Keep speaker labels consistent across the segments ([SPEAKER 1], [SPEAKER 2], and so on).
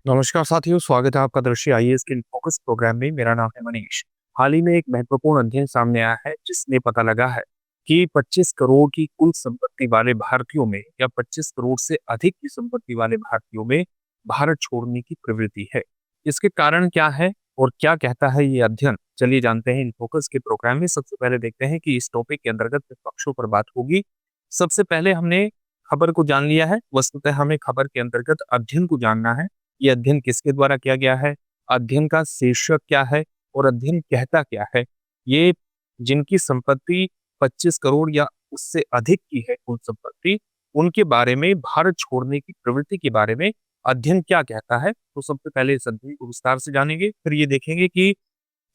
[SPEAKER 1] नमस्कार साथियों, स्वागत है आपका दृष्टि आईएएस के फोकस प्रोग्राम में। मेरा नाम है मनीष। हाल ही में एक महत्वपूर्ण अध्ययन सामने आया है जिसने पता लगा है कि 25 करोड़ की कुल संपत्ति वाले भारतीयों में या 25 करोड़ से अधिक की संपत्ति वाले भारतीयों में भारत छोड़ने की प्रवृत्ति है। इसके कारण क्या है और क्या कहता है ये अध्ययन, चलिए जानते हैं इन फोकस के प्रोग्राम में। सबसे पहले देखते हैं कि इस टॉपिक के अंतर्गत किन पक्षों पर बात होगी। सबसे पहले हमने खबर को जान लिया है। वस्तुतः हमें खबर के अंतर्गत अध्ययन को जानना है। ये अध्ययन किसके द्वारा किया गया है, अध्ययन का शीर्षक क्या है और अध्ययन कहता क्या है। ये जिनकी संपत्ति 25 करोड़ या उससे अधिक की है कुल संपत्ति, उनके बारे में भारत छोड़ने की प्रवृत्ति के बारे में अध्ययन क्या कहता है। तो सबसे पहले इस अध्ययन को विस्तार से जानेंगे, फिर ये देखेंगे कि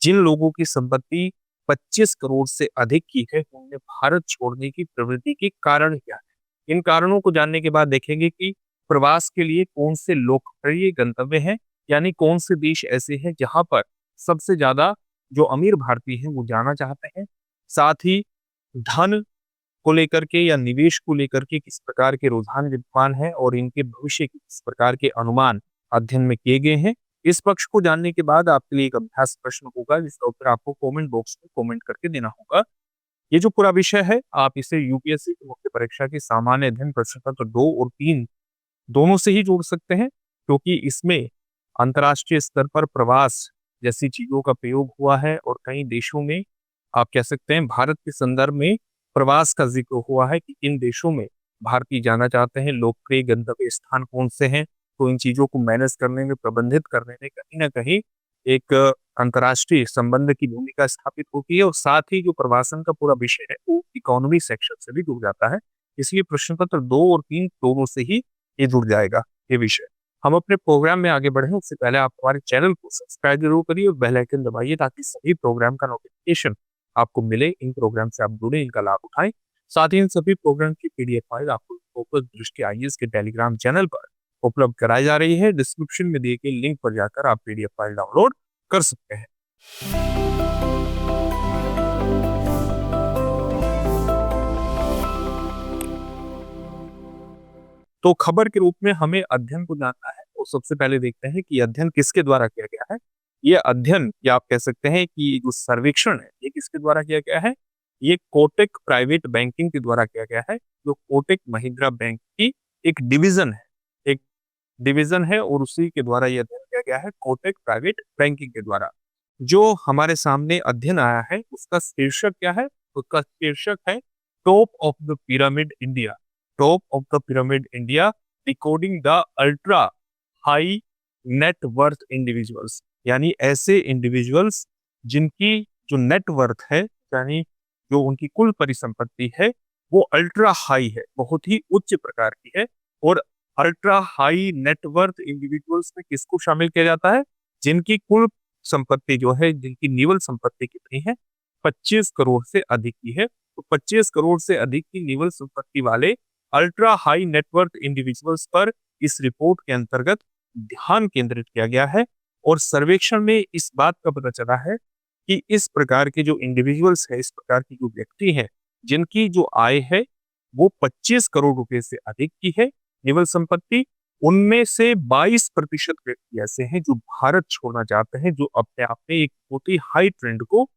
[SPEAKER 1] जिन लोगों की संपत्ति 25 करोड़ से अधिक की है उनमें भारत छोड़ने की प्रवृत्ति के कारण क्या है। इन कारणों को जानने के बाद देखेंगे कि प्रवास के लिए कौन से लोकप्रिय गंतव्य हैं, यानी कौन से देश ऐसे हैं जहां पर सबसे ज्यादा जो अमीर भारतीय हैं वो जाना चाहते हैं। साथ ही धन को लेकर के या निवेश को लेकर के किस प्रकार के रुझान विद्यमान है और इनके भविष्य के किस प्रकार के अनुमान अध्ययन में किए गए हैं। इस पक्ष को जानने के बाद आपके लिए एक अभ्यास प्रश्न होगा जिसका उत्तर आपको कमेंट बॉक्स में कमेंट करके देना होगा। ये जो पूरा विषय है आप इसे यूपीएससी की मुख्य परीक्षा के सामान्य अध्ययन प्रश्न पत्र 2 और 3 दोनों से ही जोड़ सकते हैं, क्योंकि इसमें अंतर्राष्ट्रीय स्तर पर प्रवास जैसी चीजों का प्रयोग हुआ है और कई देशों में आप कह सकते हैं भारत के संदर्भ में प्रवास का जिक्र हुआ है कि इन देशों में भारतीय जाना चाहते हैं, लोकप्रिय गंतव्य स्थान कौन से हैं। तो इन चीजों को मैनेज करने में, प्रबंधित करने में कहीं ना कहीं एक अंतर्राष्ट्रीय संबंध की भूमिका स्थापित होती है और साथ ही जो प्रवासन का पूरा विषय है वो इकोनॉमी सेक्शन से भी जुड़ जाता है। इसलिए प्रश्न पत्र 2 और 3 दोनों से ही ये जुड़ जाएगा ये विषय। हम अपने प्रोग्राम में आगे बढ़े उससे पहले आप हमारे चैनल को सब्सक्राइब जरूर करिए और बेल आइकन दबाइए ताकि सभी प्रोग्राम का नोटिफिकेशन आपको मिले। इन प्रोग्राम से आप जुड़े, इनका लाभ उठाएं। साथ ही इन सभी प्रोग्राम की पीडीएफ फाइल आपको फोकस दृष्टि आईएएस के टेलीग्राम चैनल पर उपलब्ध कराई जा रही है। डिस्क्रिप्शन में दिए गए लिंक पर जाकर आप पीडीएफ फाइल डाउनलोड कर सकते हैं। तो खबर के रूप में हमें अध्ययन को जानना है और सबसे पहले देखते हैं कि अध्ययन किसके द्वारा किया गया है। ये अध्ययन या आप कह सकते हैं कि जो सर्वेक्षण है ये किसके द्वारा किया गया है। ये कोटक प्राइवेट बैंकिंग के द्वारा किया गया है, जो कोटक महिंद्रा बैंक की एक डिवीजन है, एक डिवीजन है और उसी के द्वारा यह अध्ययन किया गया है कोटक प्राइवेट बैंकिंग के द्वारा। जो हमारे सामने अध्ययन आया है उसका शीर्षक क्या है, उसका शीर्षक है top of the pyramid India. Top of the pyramid India decoding the ultra high net worth individuals, यानी ऐसे इंडिविजुअल्स जिनकी जो नेट वर्थ है, यानी जो उनकी कुल परिसंपत्ति है वो अल्ट्रा हाई है, बहुत ही उच्च प्रकार की है। और अल्ट्रा हाई नेटवर्थ इंडिविजुअल्स में किसको शामिल किया जाता है, जिनकी कुल संपत्ति जो है, जिनकी निवल संपत्ति कितनी है, 25 करोड़ से अधिक की है। तो 25 करोड़ से अधिक की निवल संपत्ति वाले अल्ट्रा हाई नेटवर्थ इंडिविजुअल्स पर इस रिपोर्ट के अंतर्गत ध्यान केंद्रित किया गया है। और सर्वेक्षण में इस बात का पता चला है कि इस प्रकार के जो इंडिविजुअल्स है, इस प्रकार की जो व्यक्ति है जिनकी जो आय है वो 25 करोड़ रुपए से अधिक की है निवल संपत्ति, उनमें से 22% व्यक्ति ऐसे हैं जो भारत छोड़ना चाहते हैं, जो अपने आप में एक बहुत ही हाई ट्रेंड को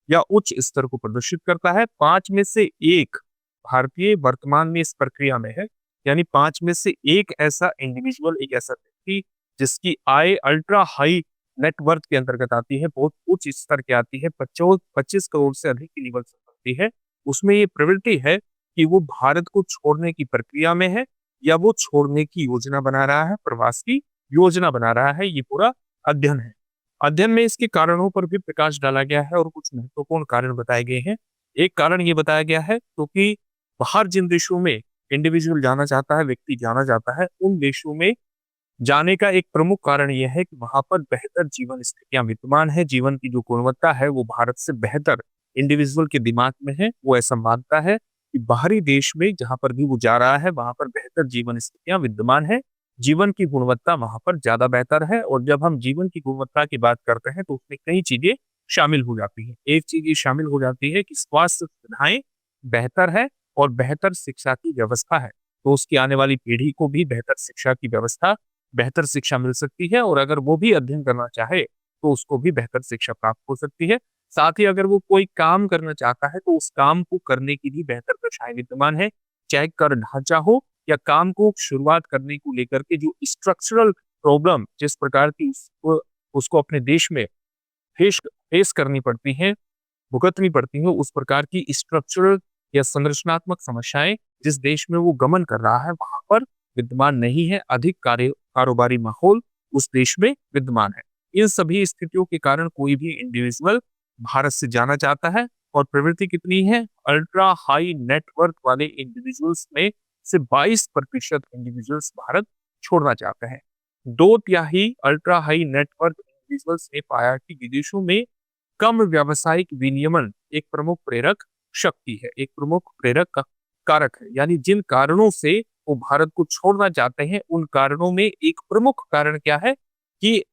[SPEAKER 1] या उच्च स्तर को प्रदर्शित करता है। 5 में से एक भारतीय वर्तमान में इस प्रक्रिया में है, यानी 5 में से एक ऐसा इंडिविजुअल, एक ऐसा व्यक्ति जिसकी आय अल्ट्रा हाई नेटवर्थ के अंतर्गत आती है, बहुत उच्च स्तर की आती है, 25 करोड़ से अधिक की निवल संपत्ति है, उसमें ये प्रवृत्ति है कि वो भारत को छोड़ने की प्रक्रिया में है या वो छोड़ने की योजना बना रहा है, प्रवास की योजना बना रहा है। ये पूरा अध्ययन है। अध्ययन में इसके कारणों पर भी प्रकाश डाला गया है और कुछ महत्वपूर्ण कारण बताए गए हैं। एक कारण ये बताया गया है क्योंकि बाहर जिन देशों में इंडिविजुअल जाना चाहता है, व्यक्ति जाना चाहता है, उन देशों में जाने का एक प्रमुख कारण यह है कि वहां पर बेहतर जीवन स्थितियां विद्यमान है, जीवन की जो गुणवत्ता है वो भारत से बेहतर इंडिविजुअल के दिमाग में है। वो ऐसा मानता है कि बाहरी देश में जहां पर भी वो जा रहा है वहां पर बेहतर जीवन स्थितियां विद्यमान है, जीवन की गुणवत्ता वहां पर ज्यादा बेहतर है। और जब हम जीवन की गुणवत्ता की बात करते हैं तो उसमें कई चीजें शामिल हो जाती है। एक चीज ये शामिल हो जाती है कि स्वास्थ्य सुविधाएं बेहतर है और बेहतर शिक्षा की व्यवस्था है, तो उसकी आने वाली पीढ़ी को भी बेहतर शिक्षा की व्यवस्था बेहतर शिक्षा मिल सकती है, और अगर वो भी अध्ययन करना चाहे तो उसको भी बेहतर शिक्षा प्राप्त हो सकती है। साथ ही अगर वो कोई काम करना चाहता है तो उस काम को करने की भी बेहतर दशाएं विद्यमान है, चाहे कर ढांचा हो या काम को शुरुआत करने को लेकर के जो स्ट्रक्चरल प्रॉब्लम जिस प्रकार की उसको उसको अपने देश में फेस फेस करनी पड़ती हैं, भुगतनी पड़ती हैं, उस प्रकार की स्ट्रक्चरल या संरचनात्मक समस्याएं जिस देश में वो गमन कर रहा है वहां पर विद्यमान नहीं है। अधिक कारोबारी माहौल उस देश में विद्यमान है। इन सभी स्थितियों के कारण कोई भी इंडिविजुअल भारत से जाना चाहता है, और प्रवृत्ति कितनी है, अल्ट्रा हाई नेटवर्थ वाले इंडिविजुअल्स में से 22% इंडिविजुअल्स भारत छोड़ना चाहते हैं। 2/3 अल्ट्रा हाई नेटवर्थ इंडिविजुअल्स ने पाया कि विदेशों में कम व्यावसायिक विनियमन एक प्रमुख प्रेरक शक्ति है, एक प्रमुख प्रेरक कारक है। यानी जिन कारणों से वो भारत को छोड़ना चाहते हैं, उन कारणों में एक प्रमुख कारण क्या है कि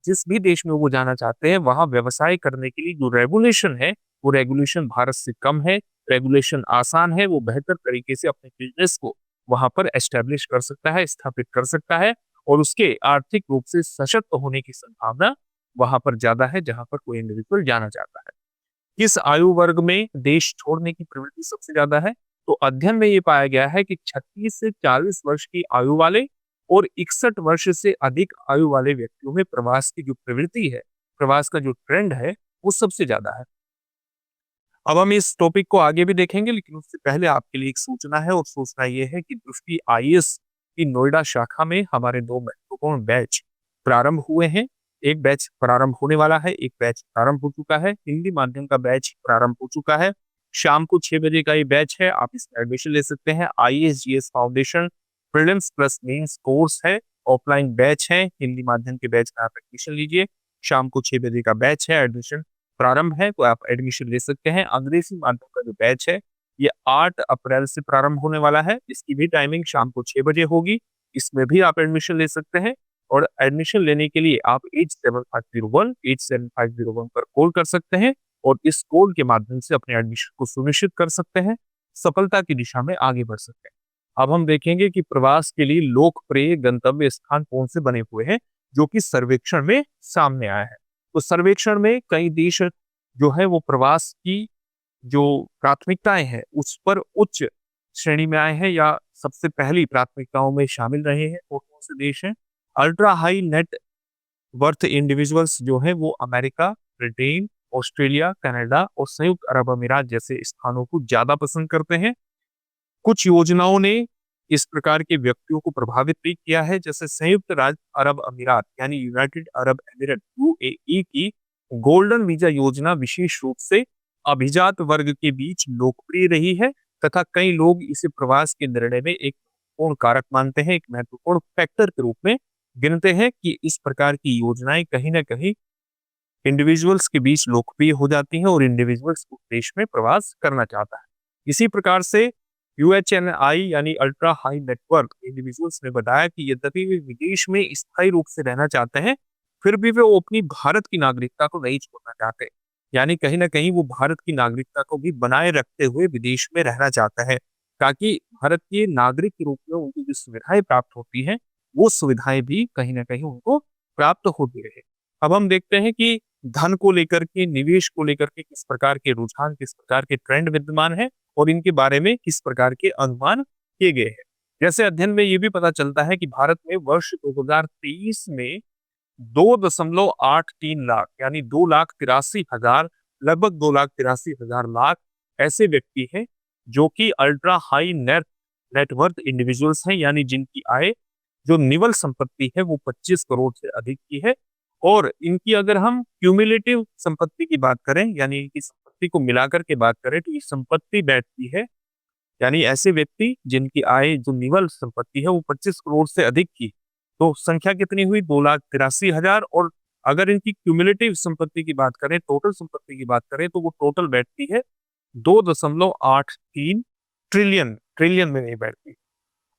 [SPEAKER 1] जिस भी देश में वो जाना चाहते हैं वहां व्यवसाय करने के लिए जो रेगुलेशन है, वो रेगुलेशन भारत से कम है, रेगुलेशन आसान है, वो बेहतर तरीके से अपने बिजनेस को वहां पर एस्टेब्लिश कर सकता है, स्थापित कर सकता है, और उसके आर्थिक रूप से सशक्त होने की संभावना वहां पर ज्यादा है जहां पर कोई इंडिविजुअल जाना चाहता है। किस आयु वर्ग में देश छोड़ने की प्रवृत्ति सबसे ज्यादा है? तो अध्ययन में ये पाया गया है कि 36 से 40 वर्ष की आयु वाले और 61 वर्ष से अधिक आयु वाले व्यक्तियों में प्रवास की जो प्रवृत्ति है, प्रवास का जो ट्रेंड है, वो सबसे ज्यादा है। अब हम इस टॉपिक को आगे भी देखेंगे, लेकिन उससे पहले आपके लिए एक सूचना है, और सूचना ये है कि दृष्टि आईएएस की नोएडा शाखा में हमारे 2 महत्वपूर्ण बैच प्रारंभ हुए हैं। एक बैच प्रारंभ होने वाला है, एक बैच प्रारंभ हो चुका है। हिंदी माध्यम का बैच प्रारंभ हो चुका है। शाम को 6 बजे का ये बैच है, आप इसमें एडमिशन ले सकते हैं। IAS GS foundation prelims plus mains course है, ऑफलाइन बैच है। हिंदी माध्यम के बैच में आप एडमिशन लीजिए। शाम को 6 बजे का बैच है, एडमिशन प्रारंभ है, तो आप एडमिशन ले सकते हैं। अंग्रेजी माध्यम का जो बैच है, ये 8 अप्रैल से प्रारंभ होने वाला है। इसकी भी टाइमिंग शाम को 6 बजे होगी। इसमें भी आप एडमिशन ले सकते हैं, और एडमिशन लेने के लिए आप 8750187501 पर कॉल कर सकते हैं, और इस कॉल के माध्यम से अपने एडमिशन को सुनिश्चित कर सकते हैं, सफलता की दिशा में आगे बढ़ सकते हैं। अब हम देखेंगे कि प्रवास के लिए लोकप्रिय गंतव्य स्थान कौन से बने हुए हैं, जो कि सर्वेक्षण में सामने आया है। तो सर्वेक्षण में कई देश जो है वो प्रवास की जो प्राथमिकताएं हैं उस पर उच्च श्रेणी में आए हैं, या सबसे पहली प्राथमिकताओं में शामिल रहे हैं। और कौन से देश हैं? Ultra high net worth individuals जो है वो अमेरिका, ब्रिटेन, ऑस्ट्रेलिया, कनाडा और संयुक्त अरब अमीरात जैसे स्थानों को ज्यादा पसंद करते हैं। कुछ योजनाओं ने इस प्रकार के व्यक्तियों को प्रभावित भी किया है, जैसे संयुक्त राज्य अरब अमीरात यानी यूनाइटेड अरब एमिरेट यूएई की गोल्डन वीजा योजना विशेष रूप से अभिजात वर्ग के बीच लोकप्रिय रही है, तथा कई लोग इसे प्रवास के निर्णय में एक महत्वपूर्ण कारक मानते हैं, एक महत्वपूर्ण फैक्टर के रूप में गिनते हैं कि इस प्रकार की योजनाएं कहीं ना कहीं इंडिविजुअल्स के बीच लोकप्रिय हो जाती हैं, और इंडिविजुअल्स उस देश में प्रवास करना चाहता है। इसी प्रकार से यूएचएनआई यानी अल्ट्रा हाई नेटवर्क इंडिविजुअल्स ने बताया कि यद्यपि वे विदेश में स्थायी रूप से रहना चाहते हैं, फिर भी वे अपनी भारत की नागरिकता को नहीं छोड़ना चाहते। यानी कहीं ना कहीं वो भारत की नागरिकता को भी बनाए रखते हुए विदेश में रहना चाहता है, ताकि भारत के नागरिक के रूप में उनको जो सुविधाएं प्राप्त होती हैं, वो सुविधाएं भी कहीं ना कहीं उनको प्राप्त होती रहे। अब हम देखते हैं कि धन को लेकर के, निवेश को लेकर के किस प्रकार के रुझान, किस प्रकार के ट्रेंड विद्यमान है, और इनके बारे में किस प्रकार के अनुमान किए गए हैं। जैसे अध्ययन में ये भी पता चलता है कि भारत में वर्ष 2023 में 2.83 लाख यानी 2,83,000, लगभग 2,83,000 लाख ऐसे व्यक्ति हैं जो कि अल्ट्रा हाई नेटवर्थ इंडिविजुअल्स हैं, यानी जिनकी आय जो निवल संपत्ति है वो 25 करोड़ से अधिक की है। और इनकी अगर हम क्यूमुलेटिव संपत्ति की बात करें, यानी इनकी संपत्ति को मिलाकर के बात करें, तो ये संपत्ति बैठती है, यानी ऐसे व्यक्ति जिनकी आय जो निवल संपत्ति है वो 25 करोड़ से अधिक की, तो संख्या कितनी हुई? 2,83,000। और अगर इनकी क्यूमुलेटिव संपत्ति की बात करें, टोटल संपत्ति की बात करें, तो वो टोटल बैठती है 2.83 ट्रिलियन, ट्रिलियन में नहीं बैठती।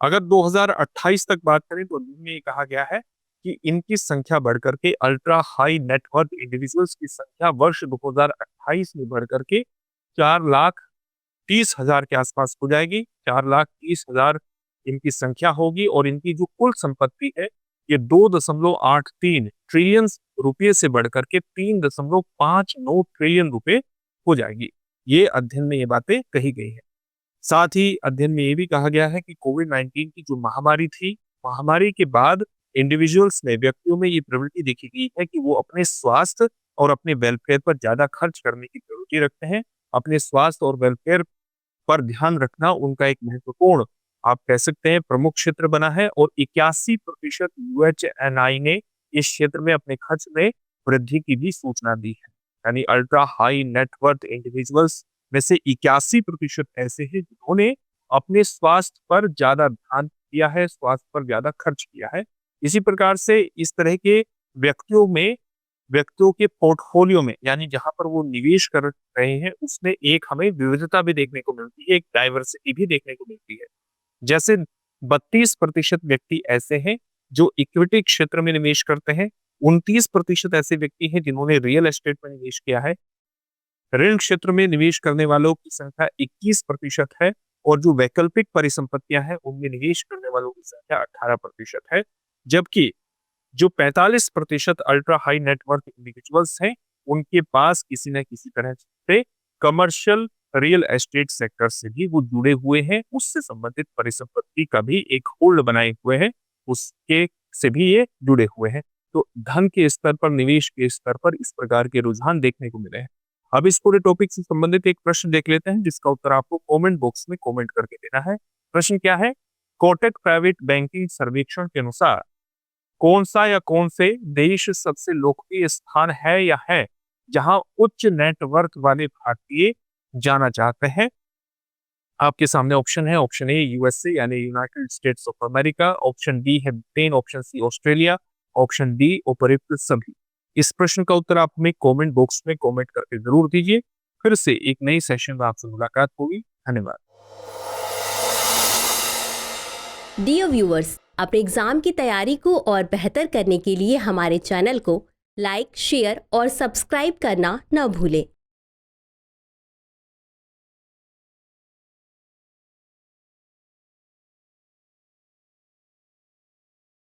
[SPEAKER 1] अगर 2028 तक बात करें तो में ये कहा गया है कि इनकी संख्या बढ़कर के अल्ट्रा हाई नेटवर्थ इंडिविजुअल्स की संख्या वर्ष 2028 में बढ़कर के 4,30,000 के आसपास हो जाएगी। 4,30,000 इनकी संख्या होगी, और इनकी जो कुल संपत्ति है ये 2.83 ट्रिलियन रुपये से बढ़कर के 3.59 ट्रिलियन रुपए हो जाएगी। ये अध्ययन में ये बातें कही गई है। साथ ही अध्ययन में ये भी कहा गया है कि कोविड-19 की जो महामारी थी, महामारी के बाद इंडिविजुअल्स में, व्यक्तियों में ये प्रवृत्ति देखी गई है कि वो अपने स्वास्थ्य और अपने वेलफेयर पर ज्यादा खर्च करने की प्रवृत्ति रखते हैं। अपने स्वास्थ्य और वेलफेयर पर ध्यान रखना उनका एक महत्वपूर्ण, आप कह सकते हैं, प्रमुख क्षेत्र बना है और 81% यूएचएनआई ने इस क्षेत्र में अपने खर्च में वृद्धि की भी सूचना दी है। यानी अल्ट्रा हाई नेटवर्थ इंडिविजुअल्स में से 81% ऐसे हैं जिन्होंने अपने स्वास्थ्य पर ज्यादा ध्यान दिया है, स्वास्थ्य पर ज्यादा खर्च किया है। इसी प्रकार से इस तरह के व्यक्तियों के पोर्टफोलियो में, यानी जहां पर वो निवेश कर रहे हैं, उसमें एक हमें विविधता भी देखने को मिलती है, एक डाइवर्सिटी भी देखने को मिलती है। जैसे 32% व्यक्ति ऐसे हैं जो इक्विटी क्षेत्र में निवेश करते हैं, 29% ऐसे व्यक्ति हैं जिन्होंने रियल एस्टेट में निवेश किया है, ऋण क्षेत्र में निवेश करने वालों की संख्या 21% है और जो वैकल्पिक परिसंपत्तियां हैं उनमें निवेश करने वालों की संख्या 18% है। जबकि जो 45% अल्ट्रा हाई नेटवर्थ इंडिविजुअल्स हैं, उनके पास किसी न किसी तरह से कमर्शियल रियल एस्टेट सेक्टर से भी वो जुड़े हुए हैं, उससे संबंधित परिसंपत्ति का भी एक होल्ड बनाए हुए हैं, उसके से भी ये जुड़े हुए हैं। तो धन के स्तर पर, निवेश के स्तर पर इस प्रकार के रुझान देखने को मिले हैं। अब इस पूरे टॉपिक से संबंधित एक प्रश्न देख लेते हैं जिसका उत्तर आपको कमेंट बॉक्स में कमेंट करके देना है। प्रश्न क्या है? कोटक प्राइवेट बैंकिंग सर्वेक्षण के अनुसार कौन सा या कौन से देश सबसे लोकप्रिय स्थान है या है जहां उच्च नेटवर्थ वाले भारतीय जाना चाहते हैं? आपके सामने ऑप्शन है। ऑप्शन ए यूएसए यानी United States of America, option B है Britain, option C Australia, option D उपरोक्त सभी। इस प्रश्न का उत्तर आप हमें कमेंट बॉक्स में कमेंट करके जरूर दीजिए। फिर से एक नई सेशन में आपसे मुलाकात होगी। धन्यवाद।
[SPEAKER 2] डियर व्यूअर्स, अपने एग्जाम की तैयारी को और बेहतर करने के लिए हमारे चैनल को लाइक, शेयर और सब्सक्राइब करना न भूलें।